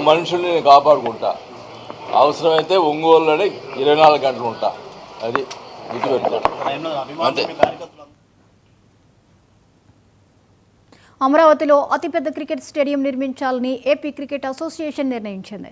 మనుషుల్ని నేను కాపాడుకుంటా. అవసరమైతే ఒంగోలులోనే 24 గంటలు ఉంటా. అది గుర్తుపెట్టుకుంటా అంతే. అమరావతిలో అతిపెద్ద క్రికెట్ స్టేడియం నిర్మించాలని ఏపీ క్రికెట్ అసోసియేషన్ నిర్ణయించింది.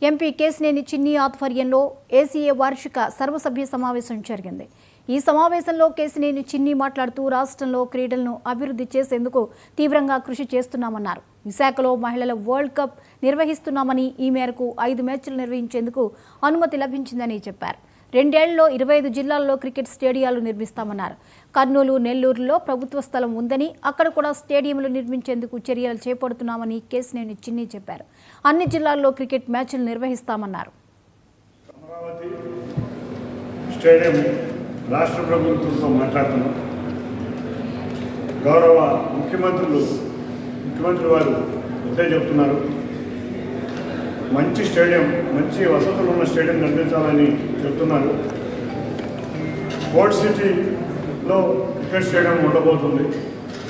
ఎంపీ కేశినేని చిన్ని ఆధ్వర్యంలో ఏసీఏ వార్షిక సర్వసభ్య సమావేశం జరిగింది. ఈ సమావేశంలో కేశినేని చిన్ని మాట్లాడుతూ రాష్ట్రంలో క్రీడలను అభివృద్ధి చేసేందుకు తీవ్రంగా కృషి చేస్తున్నామన్నారు. విశాఖలో మహిళల వరల్డ్ కప్ నిర్వహిస్తున్నామని, ఈ మేరకు 5 మ్యాచ్లు నిర్వహించేందుకు అనుమతి లభించిందని చెప్పారు. 2 ఏళ్లలో 25 జిల్లాల్లో క్రికెట్ స్టేడియాలు నిర్మిస్తామన్నారు. కర్నూలు, నెల్లూరులో ప్రభుత్వ స్థలం ఉందని అక్కడ కూడా స్టేడియంలు నిర్మించేందుకు చర్యలు చేపడుతున్నామని కేశినేని చిన్ని చెప్పారు. అన్ని జిల్లాల్లో క్రికెట్ మ్యాచ్లు నిర్వహిస్తామన్నారు. అమరావతి స్టేడియం రాష్ట్ర ప్రభుత్వంతో మాట్లాడుతున్నాం. గౌరవ ముఖ్యమంత్రి వారు ఇదే చెప్తున్నారు. మంచి స్టేడియం, మంచి వసతులు ఉన్న స్టేడియం నిర్మించాలని చెప్తున్నారు. స్పోర్ట్స్ సిటీలో క్రికెట్ స్టేడియం ఉండబోతుంది.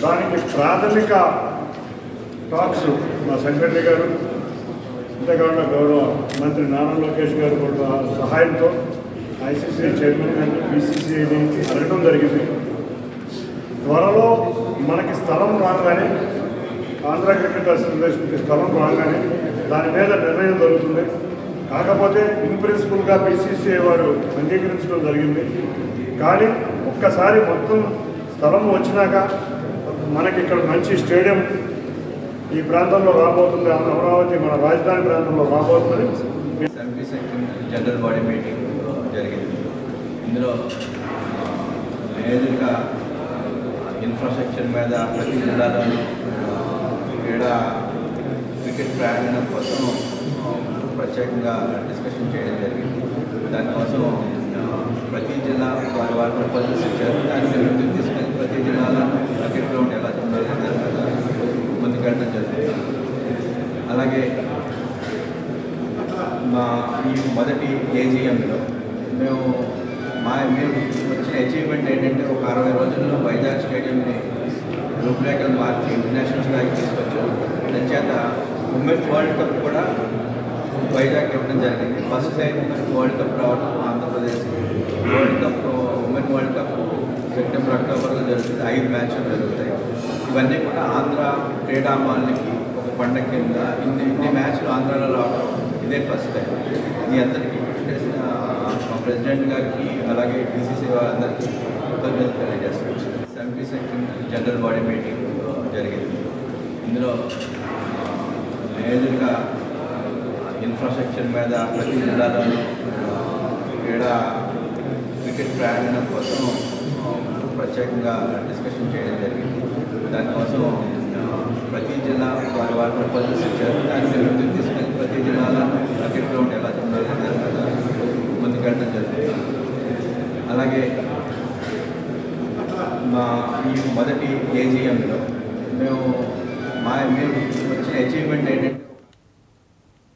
దానికి ప్రాథమిక టాక్స్ మా సెక్రటరీ గారు, అంతేకాకుండా గౌరవ మంత్రి నారా లోకేష్ గారు కూడా సహాయంతో ఐసీసీ చైర్మన్ గారిని, బీసీసీని అడగడం జరిగింది. త్వరలో మనకి స్థలం రాగానే, ఆంధ్ర క్రికెట్ అసోసియేషన్కి స్థలం రాగానే దాని మీద నిర్ణయం జరుగుతుంది. కాకపోతే ఇన్ ప్రిన్సిపల్గా బీసీసీఐ వారు అంగీకరించడం జరిగింది. కానీ ఒక్కసారి మొత్తం స్థలం వచ్చినాక మనకి ఇక్కడ మంచి స్టేడియం ఈ ప్రాంతంలో రాబోతుంది. అమరావతి మన రాజధాని ప్రాంతంలో రాబోతుంది. జనరల్ బాడీ మీటింగ్ జరిగింది. ఇందులో మేజర్గా ఇన్ఫ్రాస్ట్రక్చర్ మీద ప్రతి జిల్లాలోనూ క్రికెట్ ప్రారంభం కోసం ప్రత్యేకంగా డిస్కషన్ చేయడం జరిగింది. దానికోసం ప్రతి జిల్లా వారి ప్రపోజల్స్ ఇచ్చారు. దాన్ని ముందుకు తీసుకొని ప్రతి జిల్లాలో క్రికెట్ గ్రౌండ్ ఎలా ఉండాలి ముందుకెళ్ళడం జరిగింది. అలాగే ఈ మొదటి ఏజీఎంలో మేము వచ్చిన అచీవ్మెంట్ ఏంటంటే, ఒక 60 రోజుల్లో వైజాగ్ స్టేడియంని రూపురేఖలు మార్చి ఇంటర్నేషనల్ స్థాయికి తీసుకొచ్చాం. దానిచేత ఉమెన్స్ వరల్డ్ కప్ కూడా వైజాగ్ ఇవ్వడం జరిగింది. First time women's world cup రావడం Andhra Pradesh. World cup, women world cup September, అక్టోబర్లో జరుగుతుంది. 5 మ్యాచ్లు జరుగుతాయి. ఇవన్నీ కూడా ఆంధ్ర క్రీడామాలకి ఒక పండగ కింద ఇన్ని మ్యాచ్లు ఆంధ్రాలో రావడం ఇదే ఫస్ట్ టైం. మీ అందరికీ చేసిన మా ప్రెసిడెంట్ గారికి, అలాగే బీసీసీ వారందరికీ కృతజ్ఞతలు తెలియజేస్తున్నాం. 72nd జనరల్ బాడీ మీటింగ్ జరిగింది. ఇందులో మేజర్గా ఇన్ఫ్రాస్ట్రక్చర్ మీద ప్రతి జిల్లాలోనూ క్రికెట్ ప్రారంభం కోసం ప్రత్యేకంగా డిస్కషన్ చేయడం జరిగింది. దానికోసం ప్రతి జిల్లా వారి ప్రపోజల్స్ ఇచ్చారు. దాన్ని ముందుకు తీసుకొని ప్రతి జిల్లాలో క్రికెట్ గ్రౌండ్ ఎలా ఉండాలి ముందుకెళ్ళడం జరిగింది. అలాగే ఈ మొదటి ఏజీఎంలో మేము వచ్చిన అచీవ్మెంట్ ఏంటంటే,